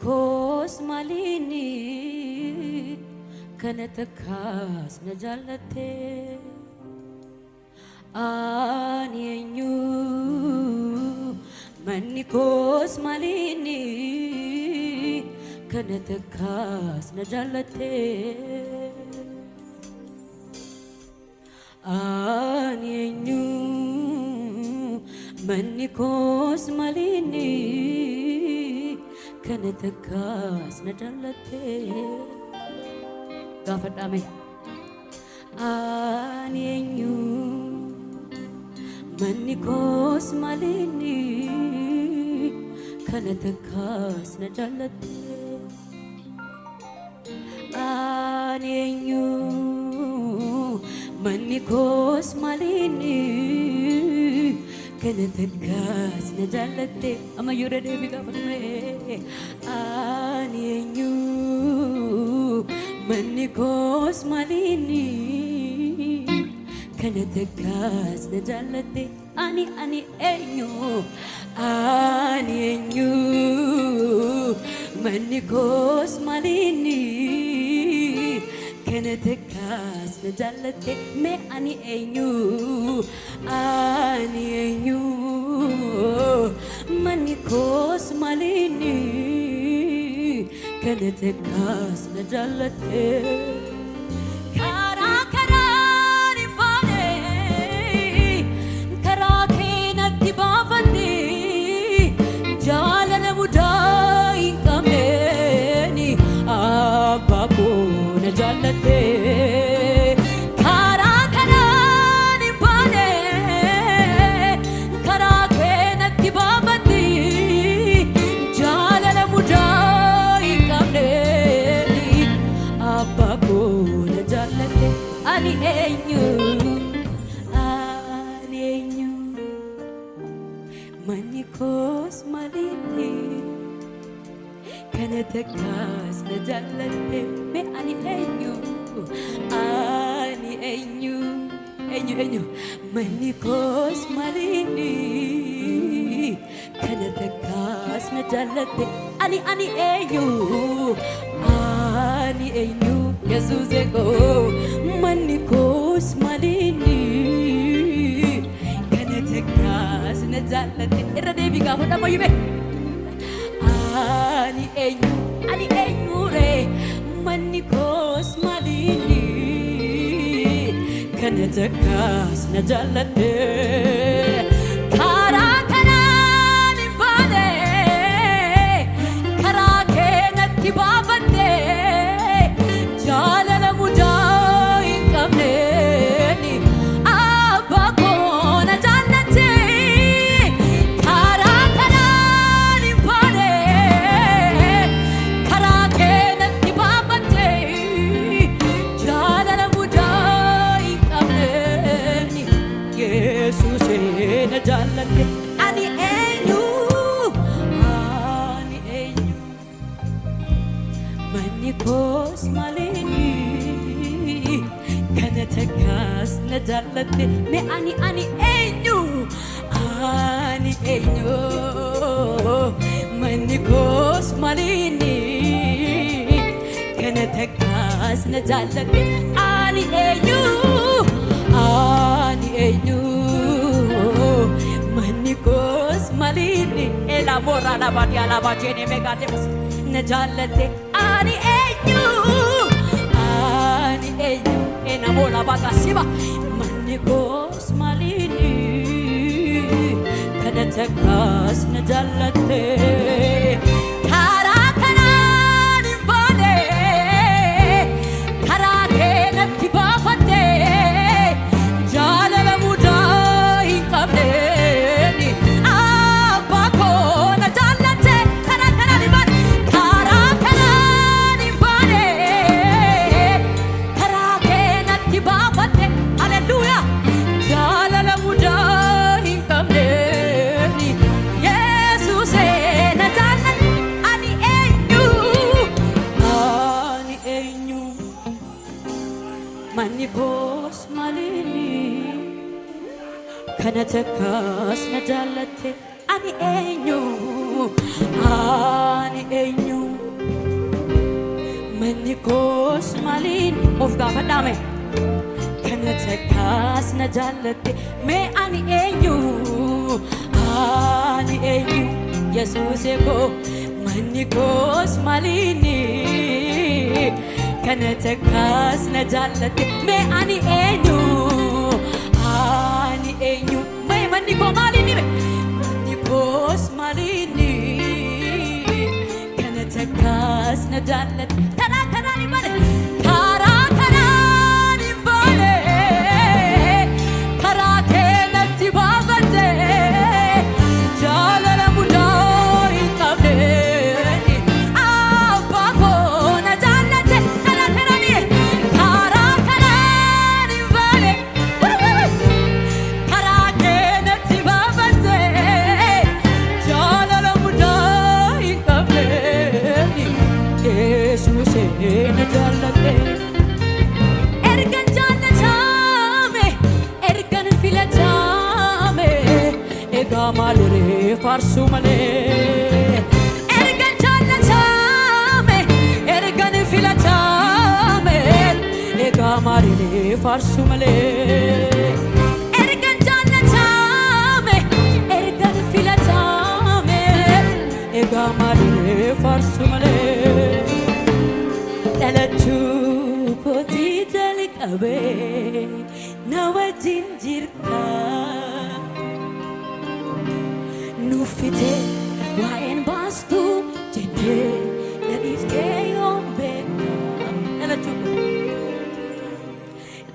Manikos malini kanatakas na jalate anyenyu Manikos malini kanatakas na jalate anyenyu Manikos malini kanatakas na jalate gafadame anyenyu Manikos malini kanatakas na jalate anyenyu Manikos malini kanatakas na jalate amayura devi gafadame anyenyu Manikos malini kanatakas na jalate ani enyo Manikos malini kanatakas na jalate me ani enyo Manikos malini kanatakas na jalate jalate khara karani bane karake natti babati jalala mudai kamne apa ko na jalate ani enyu Manikos malini kanatakas na jalate me ani enyo Manikos malini kanatakas na jalate ani enyo Jesus ego Manikos malini kanatakas na jalate era devi ka hoda mo yube ani enyu re Manikos malini kanatakas na jalate khara karani bane karake natti babate jalala mudai kamne ni abako na jalate khara karani bane karake natti babate jalala mudai kamne ni Jesus na jalate ani enyu Manikos malini kanatakas na jalate me ani enyu Manikos malini kanatakas na jalate ani enyu Manikos malini elabora la badia la bajene megademus na jalate ani enyu enamola bagasiba Manikos malini kanatakas na jalate khara karani bane karake natti babate jalala mudai kamne ni abako na jalate khara karani bane karake natti babate hallelujah jalala mudai kamne ni Jesus na jalate ani enyu Manikos malini kanatakas na jalate ani enyu maliin of gaafadhaame kana takkaas na jaallate mee ani eenyu Yesuuse koo manni koos maliini kana takkaas na jaallate mee ani eenyu mee manni koo maliini manni koos maliini kana takkaas na jaallate karaa ni bale karaa ni bale karaa keenatti baafate jaalala mudaa hin qabne abbaa koo na jaallate karaa ni bale karaa keenatti baafate jaalala mudaa hin qabne Yesuuse na jaallate ergan jaallatame ergan filatame egaa maaliree faarsu malee ergan jaallatame ergan filatame egaa maaliree faarsu malee ergan jaallatame ergan filatame egaa maaliree faarsu malee dhalachuu kootii jalqabee na wajjin jirta nuffitee waa'een baastu jettee na dhiiftee yoom beekna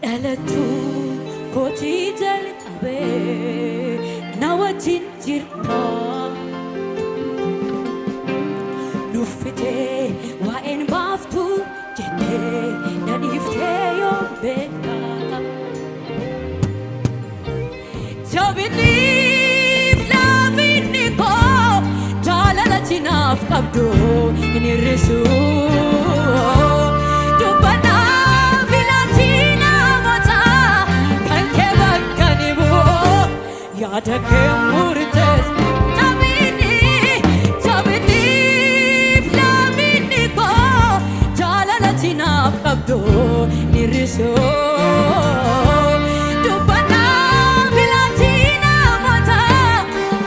dhalachuu kootii jalqabee na wajjin jirta nuffitee waa'een baaftu jettee na dhiiftee yoom beekna jabinniif laafinni koo jaalalatti naaf qabdu hin hir'isu dubbanaaf ilaalchi namoota kan kee bakka ni bu'u yaada kee murtees Naaf qabdu nirrisu dubbanaaf ilaalchi namoota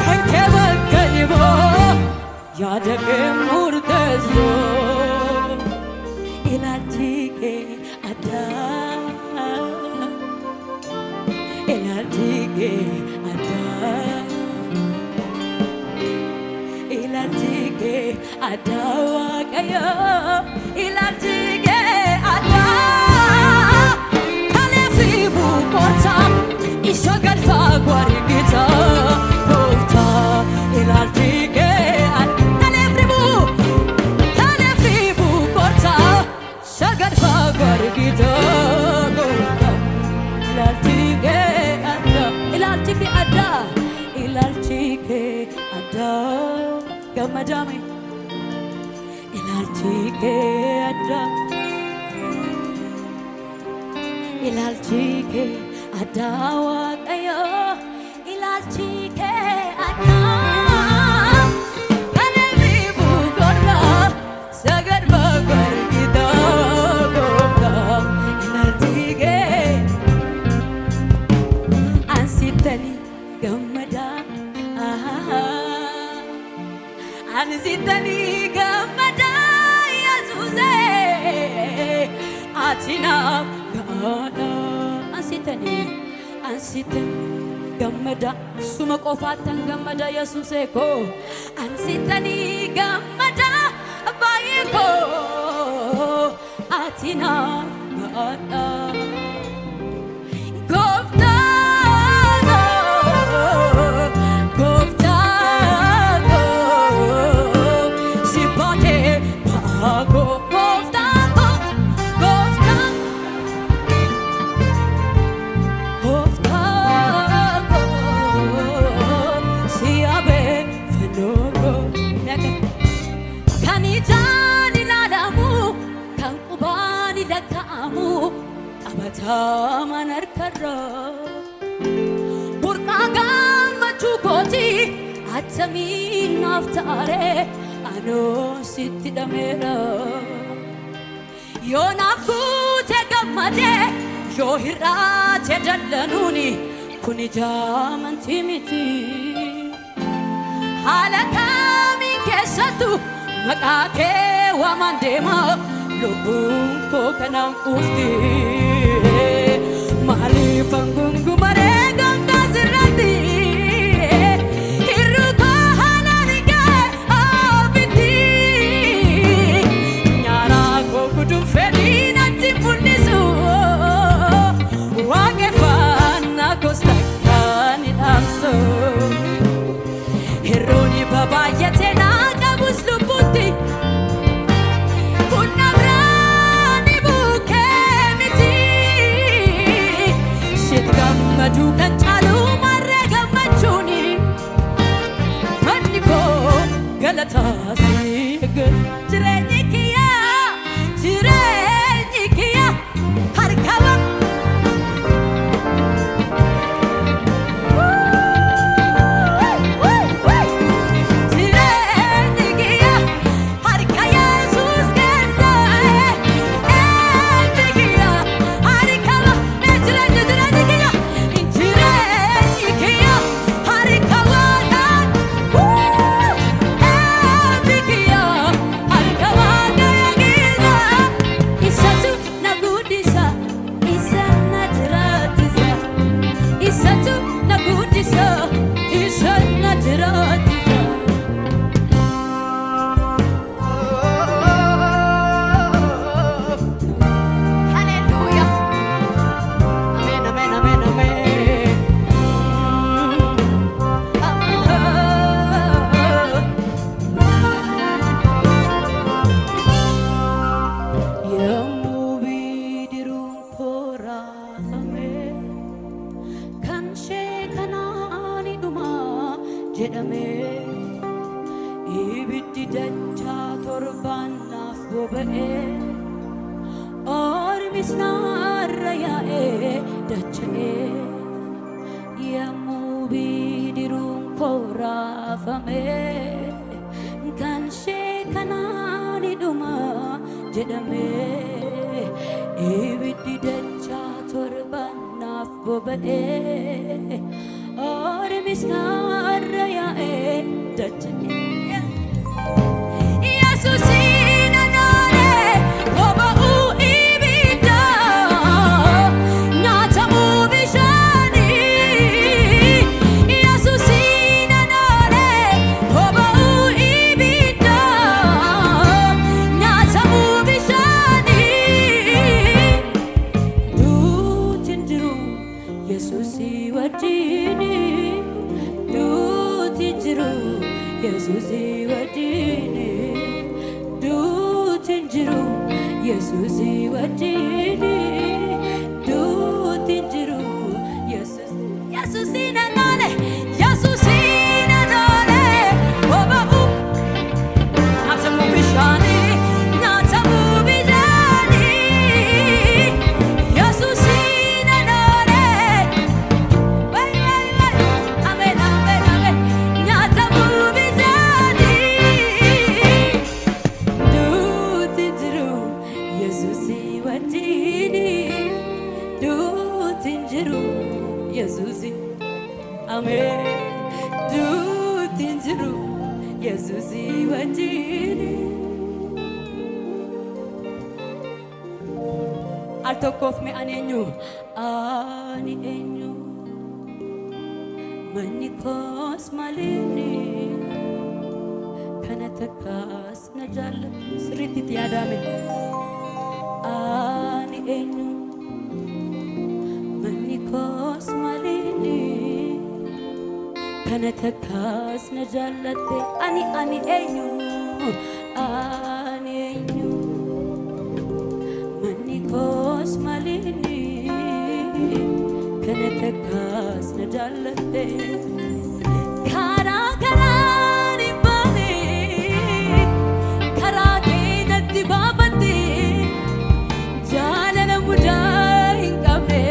kan kee bakka ni bu'u yaada kee murteessu ilaalchi kee addaa ilaalchi kee addaa ilaalchi kee addaa Waaqayyo ilaalchi Isa galfaa gwargita goofta ilaalchi kee kaleef ribu gorta isa galfaa gwargita goofta ilaalchi kee adda gammadame ilaalchi kee adda ilaalchi kee adda Waaqayyo ilaalchi kee adda kaleef ribu gorta sagar bagwargita goofta ilaalchi kee ansitani gammada ansitani gammada Yesuuse atinaaf gaada ansitani gammada suma qofaattan gammada Yesuuse koo ansitani gammada baay'ee koo atinaaf gaada Taman harkarra burqaa gammachuu kooti attamiin naaf taare anoo sitti dhameera yoo naaf yoo hir'aate dallanuuni kun ijaamanti miti haala kamiin keessattu maqaa kee waamaan deema lubbuun koo kanaan quufti maaliifan gungumaree gamtaa sirratti hir'uu koo haalaan ga'e ofitti nyaaraa koo guduun fedhii natti mul'isu waaqeffannaa koos takkaan hin dhaamsu hir'uuni baay'atee naa qabus lubbuutti kun nabraani buukee miti shit gammadu kan caalu marree gammachuuni manni koo galataa siigee jireenyi kiyyaa harkaba ibiddi dachaa torbaanaaf boba'ee ormis naarra yaa'ee dacha'ee yommuu bidiruun koo raafamee kan ishee kanaan dhuma jedhamee ibiddi dachaa torbaanaaf boba'ee ormis naarra yaa'ee dacha'ee al tokkoof mi ani eenyu manni koos maliini kana takkaas na jaallatu sirriitti yaadame ani eenyu manni koos maliini kana takkaas na jaallatte ani eenyu ani eenyu manni koos maliini kana takkaas na jaallatte karaa garaan hin baane karaa kee natti baafatte jaalala mudaa hin qabne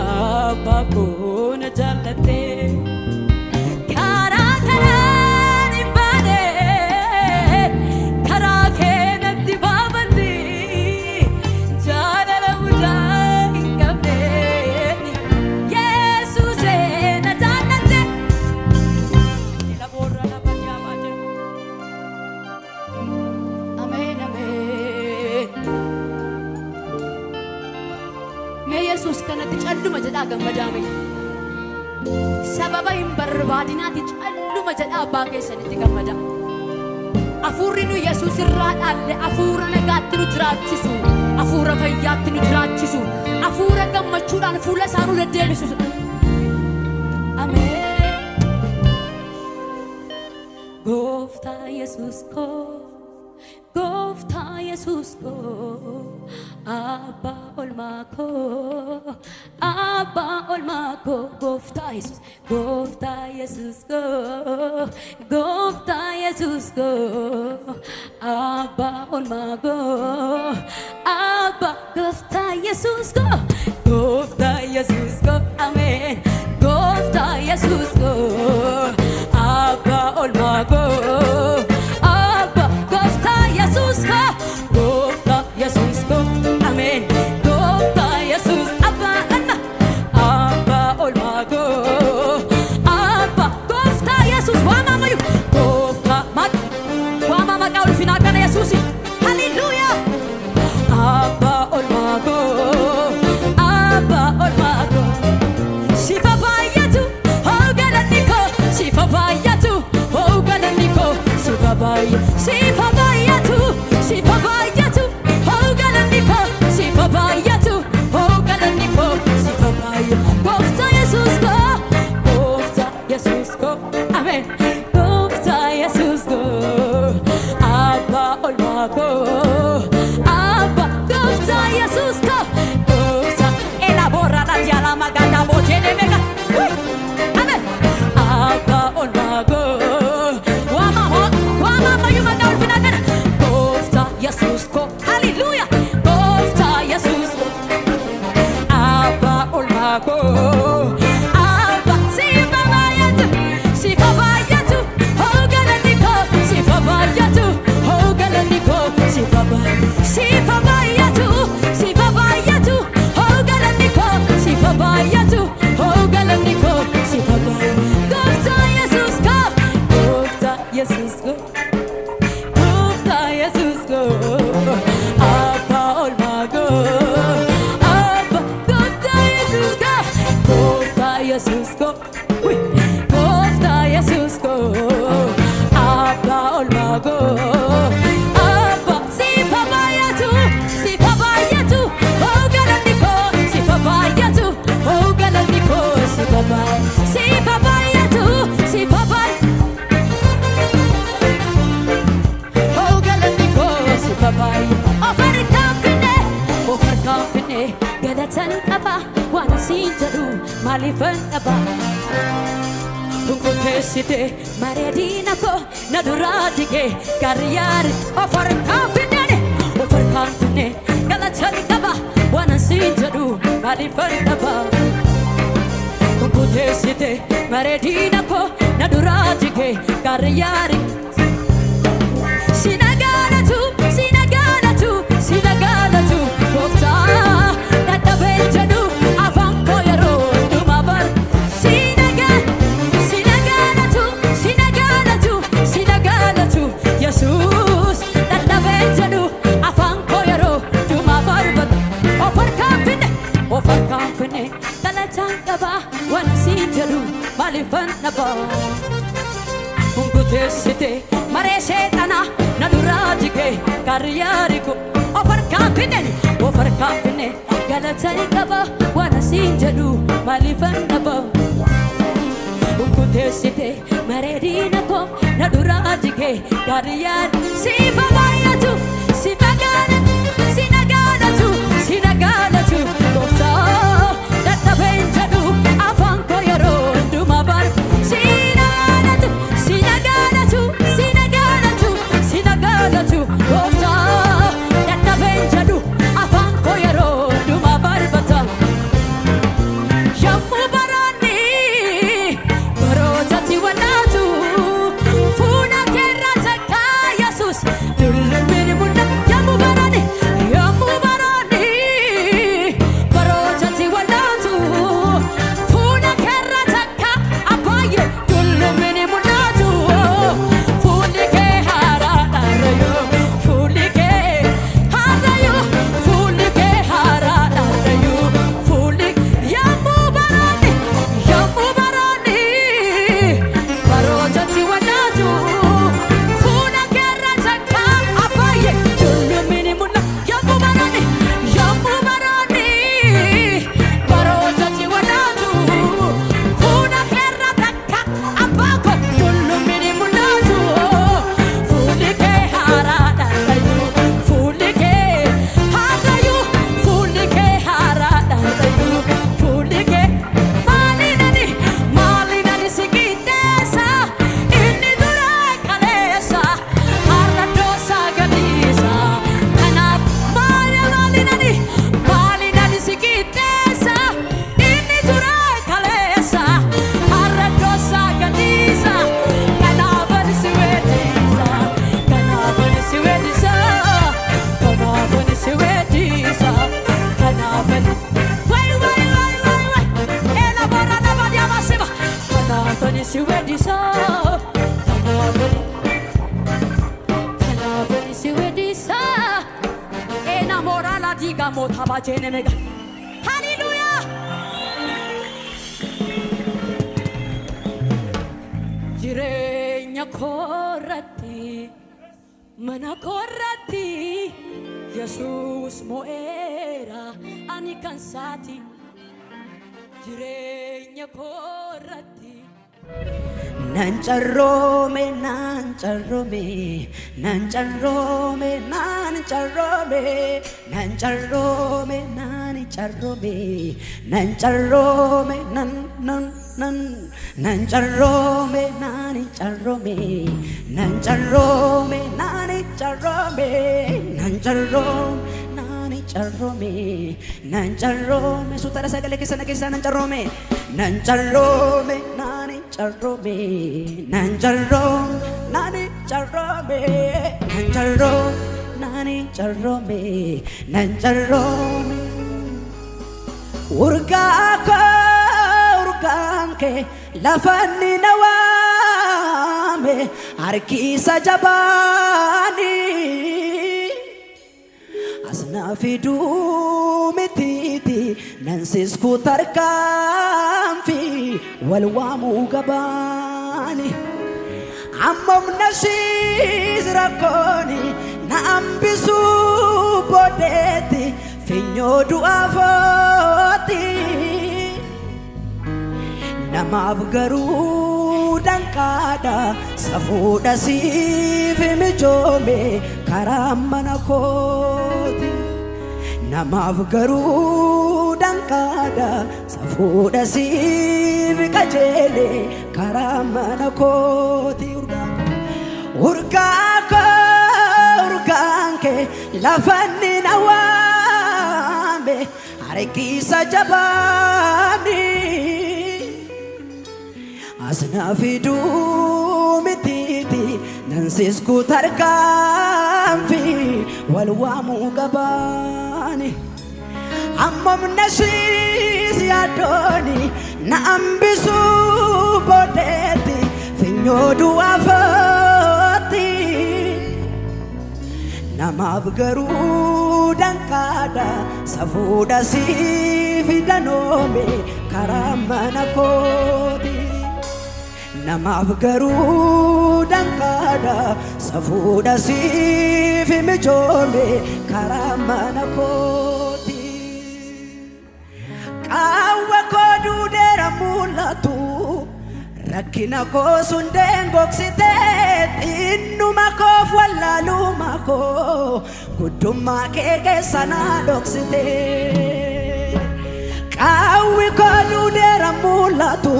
abbaa koo na jaallatte karaa garaan hin baane Yesus kanatti calluma jedhaa gammadaame. Sababa hin barbaadinaati calluma jedhaa abbaa keessanitti gammada. Hafuurri nu Yesuus irraa dhaalle hafuura nagaatti nu jiraachisu, hafuura fayyaatti nu jiraachisu, hafuura gammachuudhaan fuula isaa nu deddeebisu. Ameen. Gooftaa Yesuus koo, Gooftaa Yesuus koo, Abbaa olmaa koo, Abbaa olmaa koo, Gooftaa Yesuus, Gooftaa Yesuus koo, Gooftaa Yesuus koo, Abbaa olmaa koo, Abbaa Gooftaa Yesuus koo, Gooftaa Yesuus koo, Ameen. Gooftaa Yesuus koo, Abbaa olmaa koo, Abbaa Gooftaa Yesuus koo, Gooftaa Yesuus koo, Ameen. Gooftaa Yesuus Abbaa olmaa, Abbaa olmaa koo, Abbaa Gooftaa Yesuus waamamayu, Gooftaa waamama ulfinaa kana Yesuusi. Hallelujah. Abbaa olmaa koo, Abbaa olmaa koo. Sifa baay'atu, oh galanni koo, sifa baay'atu, oh galanni koo, sifa baay'atu, sifa baay'atu, sifa baay'atu, oh galanni koo, sifa baay'atu, oh galanni koo, sifa baay'atu. Gooftaa Yesuus koo, Gooftaa Yesuus koo, Ameen. Gooftaa Yesuus koo, Abbaa olmaa koo, Abbaa Gooftaa Yesuus koo, Gooftaa elabora la diala maganda bojene mega. Amen. Abbaa olmaa koo, waamama yu manda ulfina kana. Gooftaa Yesuus koo, hallelujah. Gooftaa Yesuus koo, Abbaa olmaa koo, Abbaa sifa baay'atu, sifa baay'atu, oh galanni koo, sifa baay'atu, oh galanni koo, sifa baay'atu, sifa baay'atu, sifa baay'atu, oh galanni koo, sifa baay'atu, oh galanni koo, sifa baay'atu. Gooftaa Yesuus koo, Gooftaa Yesuus koo, Gooftaa Yesuus koo, Abbaa olmaa koo, Abbaa Gooftaa Yesuus koo, Gooftaa Yesuus koo, Gooftaa Yesuus koo, Abbaa olmaa koo, Abbaa sifa baay'atu, sifa baay'atu, oh galanni koo, sifa baay'atu, oh galanni koo, sifa baay'atu, sifa baay'atu, sifa baay'atu, oh galanni koo, sifa baay'atu. Of harkaan finne, galatan qaba, waan asiin jedhu maaliifan dhaba. Kunkuteessite mareedina koo, na duraa dige garyaari. Of harkaan finne, galatan qaba, waan asiin jedhu maaliifan dhaba. Kunkuteessite mareedina koo, na duraa dige garyaari. Sinagaalatu, sinagaalatu, sinagaalatu, Gooftaa dadhabeen jedhu afaan koo yeroo hundumaa bar. Sinagaalatu, sinagaalatu, sinagaalatu, Yesuus dadhabeen jedhu afaan koo yeroo hundumaa barbada. Of harkaan finne, galataan qaba, waan asiin jedhu maaliifan dhaba. Kunkuteessite maree seexanaa, na duraa jige garyaari koo. Of harkaan finne, galatan qaba, waan asiin jedhu maaliifan dhaba. Kunkuteessite mareedina koo, na duraa jige garyaari. Sifa baay'atu, sifa sinagaalatu, sinagaalatu, Gooftaa dadhabeen jedhu afaan koo yeroo hundumaa bar. Sinagaalatu, sinagaalatu, sinagaalatu, sinagaalatu, Gooftaa dadhabeen jedhu afaan koo yeroo hundumaa barbata. Yommuu baroonni barootatti walaatu, fuula keerra takka Yesuus dullumini mul'ata. Yommuu baroonni barootatti walaatu, fuula keerra takka Abbaaye dullumini mul'atu. Fuulli kee haaraadhaarrayo, fuulli kee haarayo, fuulli kee haaraadhaarrayo, fuulli diigaa mootaa baajee mega. Haleluuyaa. Jireenya koorratti mana koorratti Yesuus mo'eera ani kan saati. Jireenya koorratti Nancharome, nancharome, nancharome, nancharome, nancharome, nancharome, nancharome, nan nan nan, nancharome, nancharome, nancharome, nancharome, nancharome. Nancharome, nancharome, sutara sagale kisa nancharome, nancharome, nancharome, nancharome, nancharome, nancharome, nancharome, nancharome. Urgaanke lafanni nawame harkisa jabani. Asnafidu mititi nansis kutarkamfi walwamu gabani. Ammam nashis rakoni na ambisu bodeti finyo duafoti. Namaaf garuu dankada safuudha siif mijoome karaa mana kooti. Namaaf garuu dankada safuudha siif qajeele karaa mana kooti. Urgaanke lafanni nawame harkisa jabani. Asnafidu mititi nansis kutarkamfi walwamu gabani. Ammam nashis yadoni na ambisu bodeti finyo duafoti. Namaaf garuu dankada safuudha siif danoome karaa mana kooti. Namaaf garuu dankada safuudha siif mijoome karaa mana kooti. Qaawwa koo duudeera mul'atu rakkina koo sundeen gogsitee xinnuma koof wallaaluma koo guddummaa kee keessa na dhoksitee. Qaawwi koo duudeera mul'atu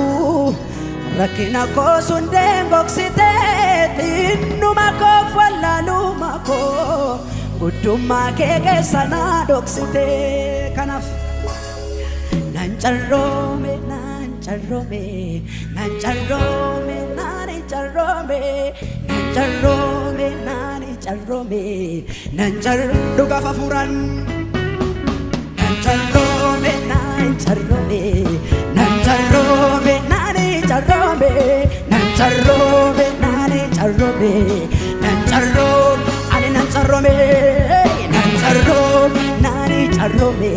rakkina koo sundeen gogsitee xinnuma koof wallaaluma koo guddummaa kee keessa na dhoksitee. Kanaaf nancharome, nancharome, nancharome, nancharome, nancharome, nancharome, nancharome, dhugaaf hafuuraan nancharome, nancharome, nancharome, nancharome, nancharome, nancharome, nancharome, ani nancharome, nancharome, nancharome,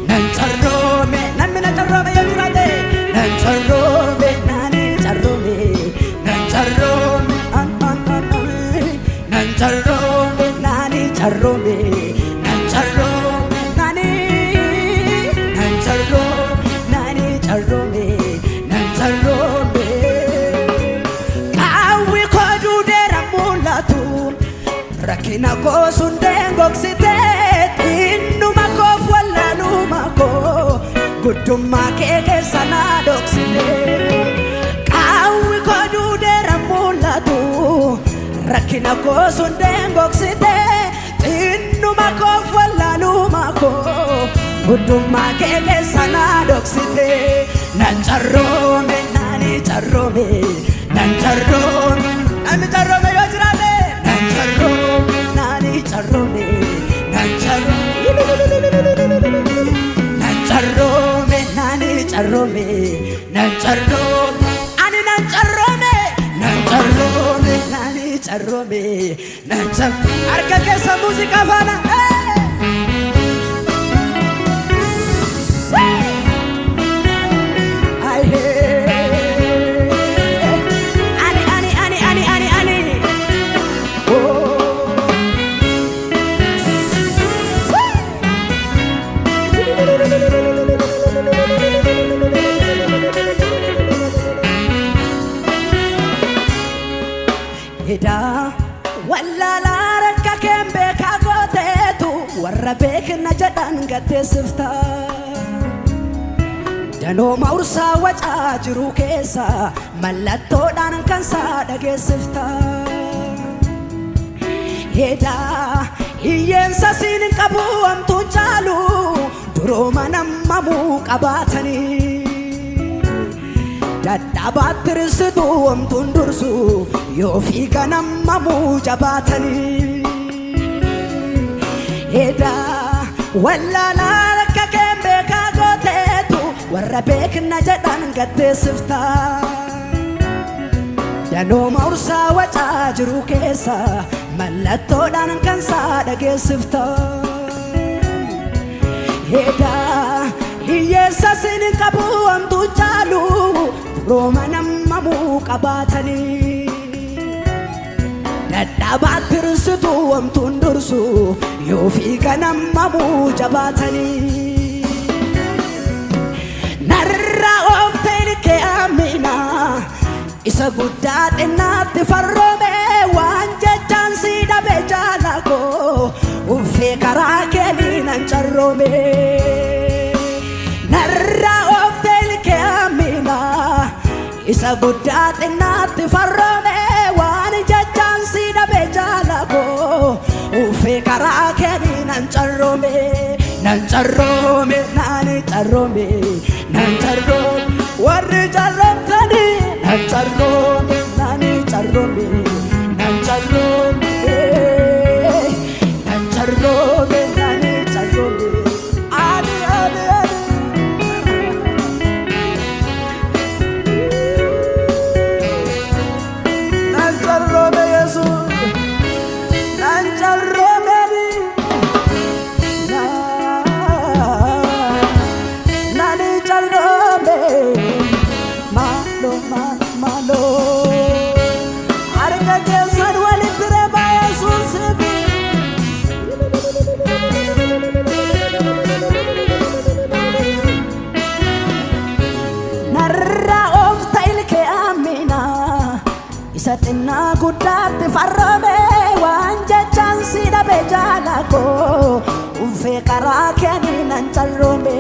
nancharome, namni nancharome yemmurate, nancharome, nancharome, nancharome, nancharome, nancharome, nancharome, nancharome, nancharome. Qaawwi koo duudeera mul'atu rakkina koo sundeen gogsitee xinnuma koof wallaaluma koo guddummaa kee keessa na dhoksitee. Qaawwi koo duudeera mul'atu rakkina koo sundeen gogsitee xinnuma koof wallaaluma koo guddummaa kee keessa na dhoksitee. Nancharome, nancharome, nancharome, nancharome yoo jiraate nancharome, nancharome, nancharome, nancharome, nancharome, nancharome, ani nancharome, nancharome, nancharome, nancharome. Harka keessa muuziqaa faana. warra beekna jedhan gaddeessifta danoo maursaa wacaa jiru keessa mallattoodhaan kan isaa dhageessifta hedaa hiyyeessa siin qabu amtuun caalu durooma nammamuu qabaatanii dadhabaatti tirsitu amtuun dursu yoo fiiga nammamuu jabaatanii hedaa wallaalaa akka keen beekaa gooteetu warra beekna jedhan gaddeessifta danoo maursaa wacaa jiru keessa mallattoodhaan kan isaa dhageessifta hedaa hiyyeessa siin qabu amtuu caalu rooma nammamuu qabaatanii dadhabaatti tirsitu amtuun dursu yoo fiiga nammamuu jabaatanii narra ooftee ilkee amina isa guddaa xinnaatti farroome waan jechaan si dhabe jaala koo uffee karaa keetii nan carroome narra ooftee ilkee amina isa guddaa xinnaatti farroome waan jechaan si dhabe jaala koo uffee karaa keetii nan carroome nan carroome warri carroomtanii nan carroome nani carroome nani carroome ani nan carroome Yesuus nan carroome nani carroome malo arga keessan walitti reebaa Yesuus narra oofta ilkee amina isa xinnaa guddaatti farroome waan jechaan si dhabe jaala koo uffee karaa keetii nan carroome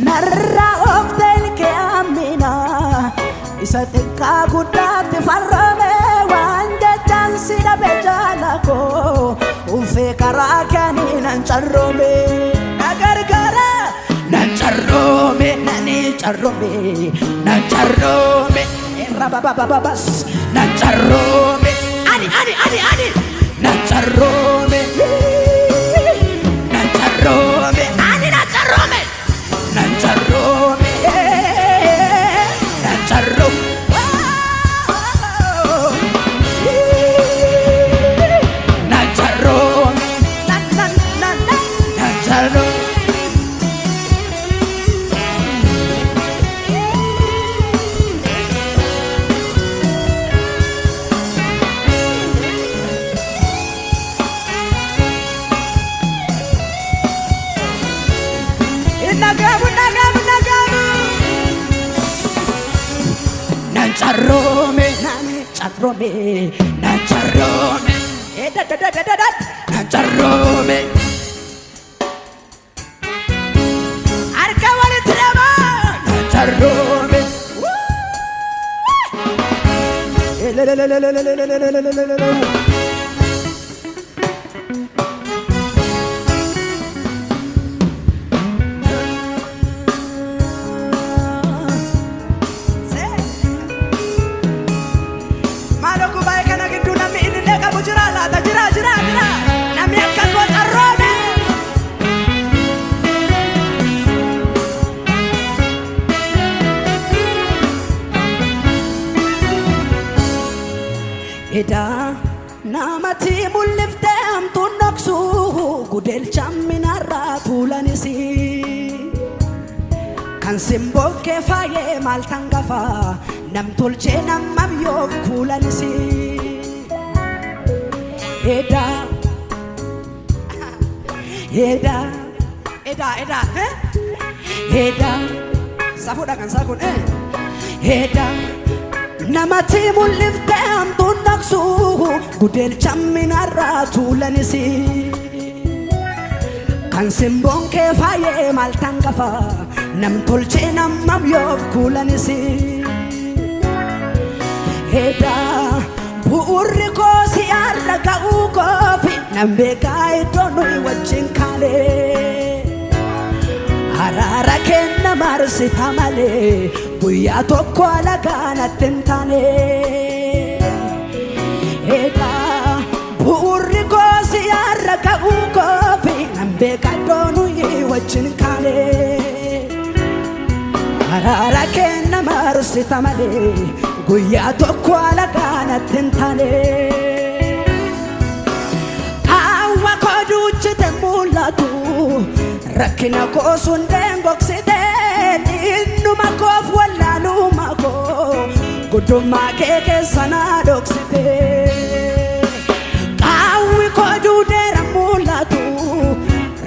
narra oofta ilkee amina isa xiqqaa guddaatti farroome waan jechaan si dhabe jaala koo uffee karaa keetii nan carroome na gargaara nan carroome nani carroome nan carroome rababababas nan carroome ani nan carroome nan carroome ani nan carroome nan carroome nan carroome nan carroome nan carroome nagamu nan carroome nan carroome nan carroome arka walitti reebaa nan carroome jira namni akka koo carroome edaa namatti mul'iftee hamtuun dhoksu gudeelcha minarraa tuulanisi kan simbokkee faayee maal tangafa nam tolchee namam yoo kuulanisi Eda safuudha kan saakun Eda namatti mul'iftee hamtuun dhoksu gudeelcha minarraa tuulanisi kan simboon kee faayee maal tangafa nam tolchee namam yoof kuulanisi hedaa bu'uurri koo si arra ka'uu koofi nam beekaa iddoo nuyi wajjin kaalee araara kenna marsita malee guyyaa tokko alagaan attin taane hedaa bu'uurri koo si arra ka'uu koofi nam beekaa iddoo nuyi wajjin kaalee araara kenna marsita malee guyyaa tokko alagaan attin taane awwa koo duuchite mul'atu rakkina koo sundeen gogsite innuma koof wallaaluma koo guddummaa kee keessa naa dhoksite qaawwi koo duudeera mul'atu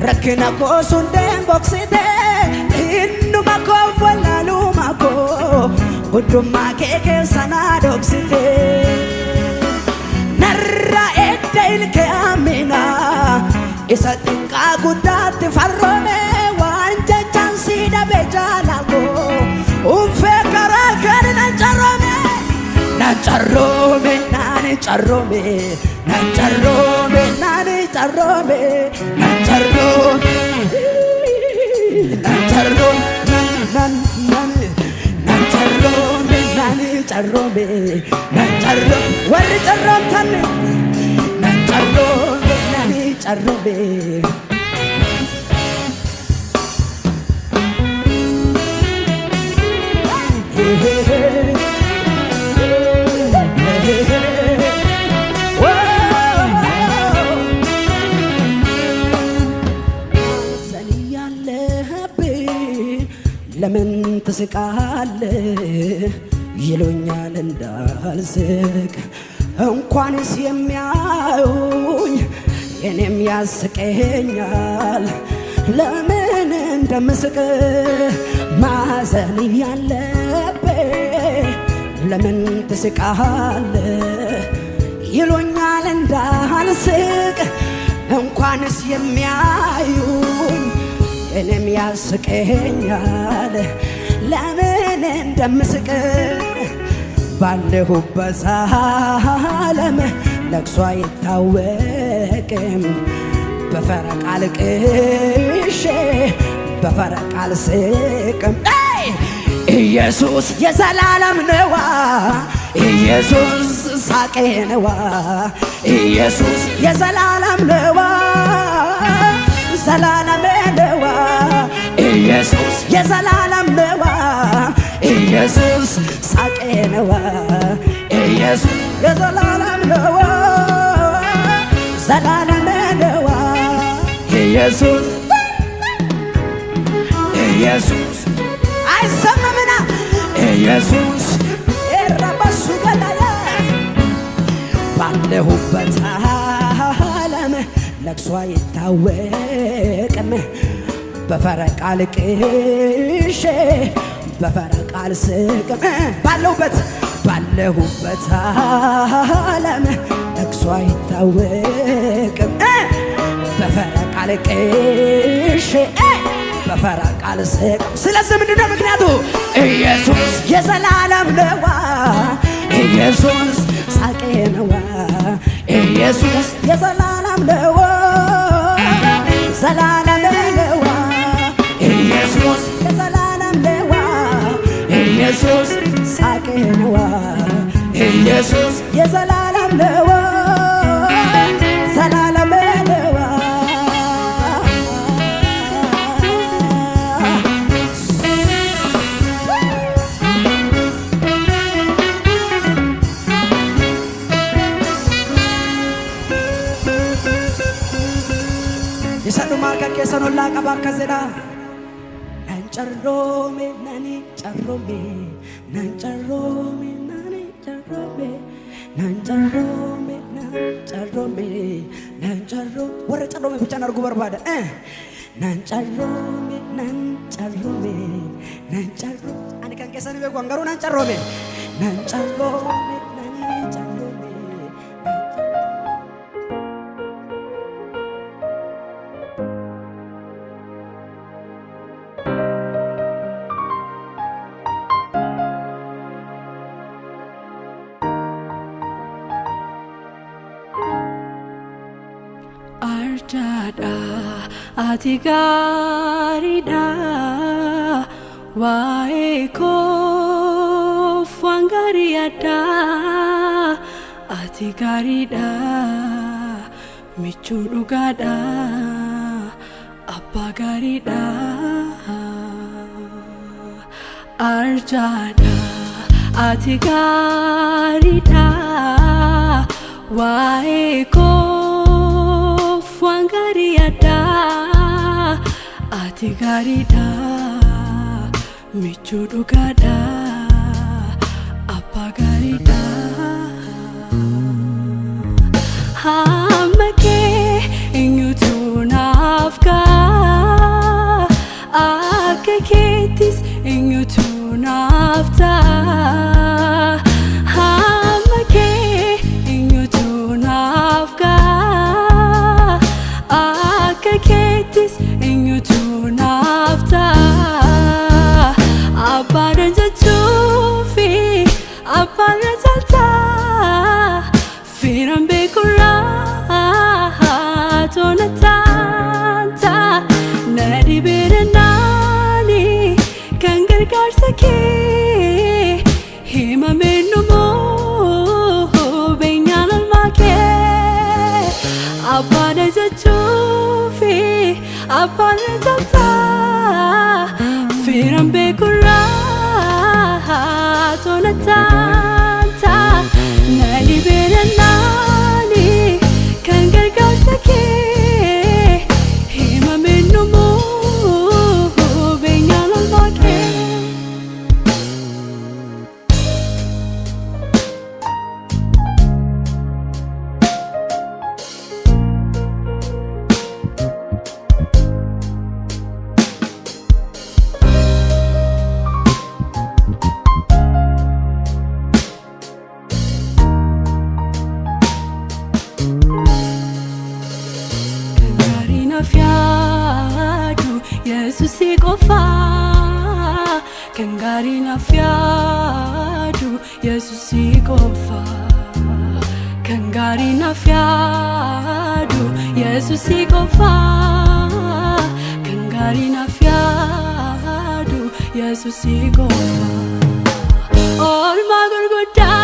rakkina koo sundeen gogsite innuma koof wallaaluma koo guddummaa kee keessa naa dhoksite narra edda ilkee amina isa xiqqaa guddaatti farroome waan jechaan si dhabe jaalako uffee karaa kan nan carroome nan carroome naani carroome nan carroome naani carroome nan carroome nan carroome nan carroome naani carroome nan carroome warri carroomtan nan carroome naani carroome ለምን ትስቃለህ ይሉኛል እንዳልስቅ እንኳንስ የሚያዩኝ እኔም ያስቀኛል ለምን እንደምስቅ ማዘን ያለብህ ለምን ትስቃለህ ይሉኛል እንዳልስቅ እንኳንስ የሚያዩኝ እኔም ያስቀኛል ለምን እንደምስቅ ባለሁበት ዓለም ለቅሶ አይታወቅም በፈረቃ ልቅሼ በፈረቃ ልስቅም ኢየሱስ የዘላለም ነዋ ኢየሱስ ሳቄ ነዋ ኢየሱስ የዘላለም ነዋ ዘላለም ነዋ ኢየሱስ የዘላለም ነዋ ኢየሱስ ሳቄ ነዋ ኢየሱስ የዘላለም ነዋ ዘላለም ነዋ ኢየሱስ ኢየሱስ አይሰማምና ኢየሱስ የረበሱ ገላያ ባለሁበት ዓለም ለቅሶ አይታወቅም በፈረቃ ልቅሼ በፈረቃ ልስቅም ባለሁበት ዓለም ለቅሶ አይታወቅም በፈረቃ ልቅሼ በፈረቃ ልስቅም ስለዚህ ምንድነው ምክንያቱ ኢየሱስ የዘላለም ነዋ ኢየሱስ ሳቄ ነዋ ኢየሱስ የዘላለም ነዋ ዘላለም ነዋ ኢየሱስ የዘላለም ነዋ ኢየሱስ ሳቄ ነዋ ኢየሱስ የዘላለም ነዋ ዘላለም ነዋ Isaduma kakkeessanollaa qaba akkas jedha nan carroome nani carroome nan carroome nani carroome nan carroome nan carroome nan carroome warra carroome bichaan arguu barbaada nan carroome nan carroome nan carroome ani kan keessanii beeku garuu nan carroome nan carroome nani carroome arjada ati gaariidha waa'ee koof waan gaarii yaadda ati gaariidha michuu dhugaadha abbaa gaariidha arjada ati gaariidha waa'ee koof waan gaarii yaadda ati gaariidha michuu dhugaadha abbaa gaariidha hamma kee eenyutu naaf ga'a akka keettis eenyutu naaf ta'a hamma kee eenyutu naaf ga'a akka keettis eenyutu naaf ta'a abbaadha jechuufi abbaadha jalta firan beekurraa tola taanta na dhibee naani kan gargaarsa kee himamee numoo beenyaan almaa kee abbaadha jechuufi abbaadha jalta firan beekurraa tola taanta na dhibee naani kan gargaarsa kee himamee numoo beenyaan almaa kee Fiadu Yesus qofa kan gaarii naaf yaadu Yesus qofa kan gaarii naaf yaadu Yesus qofa kan gaarii naaf yaadu Yesus qofa oolmaa gurguddaa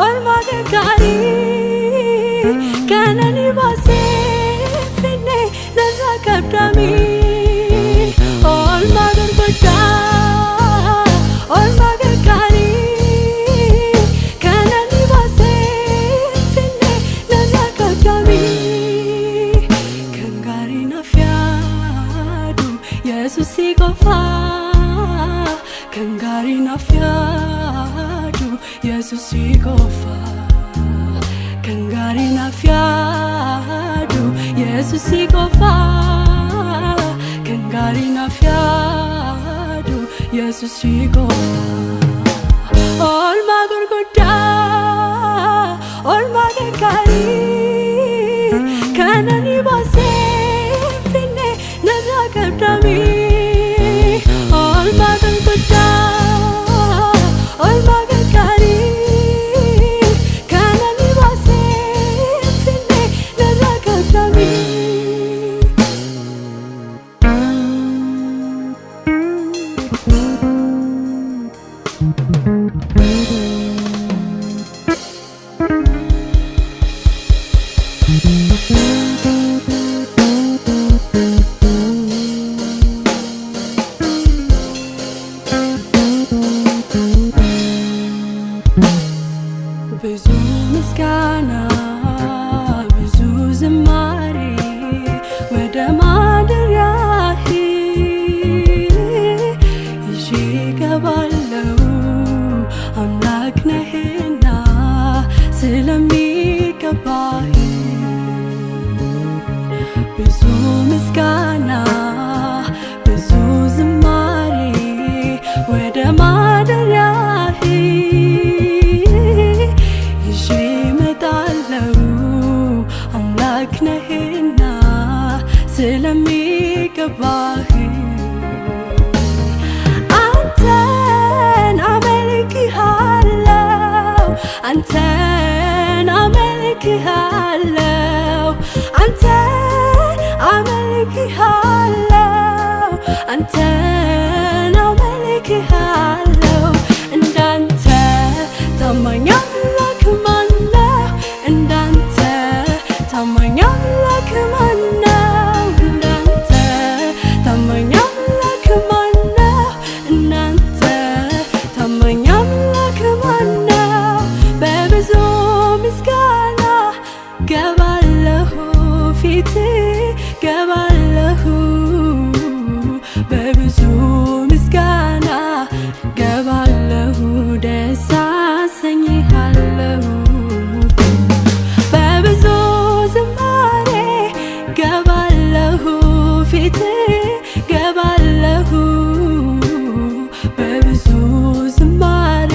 oolmaa gaggaarii kan ani baasee kabdami olma gurguddaa olma gaggaarii kan ani baasee finne narraa kabdami kan gaarii naaf yaadu Yesus qofa kan gaarii naaf yaadu Yesus qofa kan gaarii naaf yaadu Yesus qofa kan gaarii naaf yaadu Yesus qofa oolmaa gurguddaa oolmaa gaggaarii kan ani baasee finne narraa kabdami oolmaa gurguddaa oolmaa gaggaarii kan ani baasee finne narraa kabdami ብዙ ምስጋና ብዙ ዝማሬ ወደ ማደሪያህ ይዤ እገባለሁ አምላክ ነህና ስለሚገባህ ብዙ ምስጋና ብዙ ዝማሬ ወደ ማደሪያህ ይዤ እመጣለሁ አምላክ ነህና ስለሚገባህ አንተን አመልክሃለሁ አንተን አመልክሃለሁ አመልክሃለሁ እንዳንተ ታማኝ አምላክ ማነው? እንዳንተ ታማኝ አምላክ ማነው? እንዳንተ ታማኝ አምላክ ማነው? እንዳንተ ታማኝ አምላክ ማነው? በብዙ ምስጋና ገባለሁ ፊት ገባለሁ በብዙ ምስጋና ገባለሁ ደስ አሰኝሃለሁ በብዙ ዝማሬ ገባለሁ ፊት ገባለሁ በብዙ ዝማሬ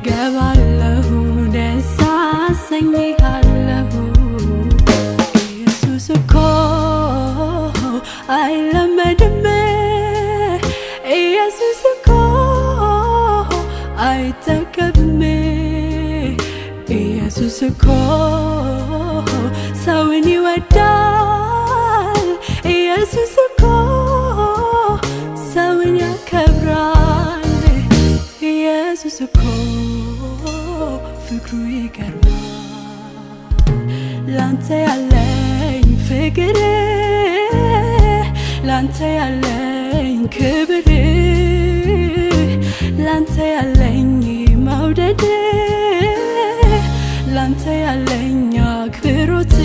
ገባለሁ ደስ አሰኝሃለሁ ኢየሱስ እኮ አይለመድም ኢየሱስ እኮ አይጠገብም ኢየሱስ እኮ ሰውን ይወዳል ኢየሱስ እኮ ሰውን ያከብራል ኢየሱስ እኮ ፍቅሩ ይገርማል ላንተ ያለኝ ፍቅር ላንተ ያለኝ ክብር ላንተ ያለኝ መውደድ ላንተ ያለኝ አክብሮት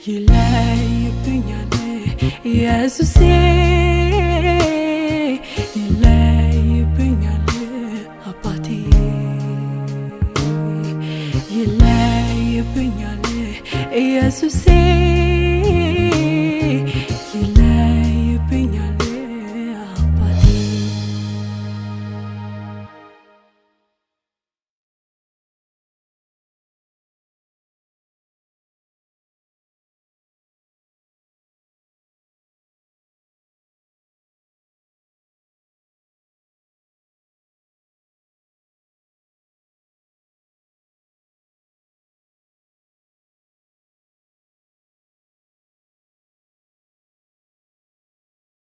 ይለይብኛል ኢየሱሴ ይለይብኛል አባቴ ይለይብኛል ኢየሱሴ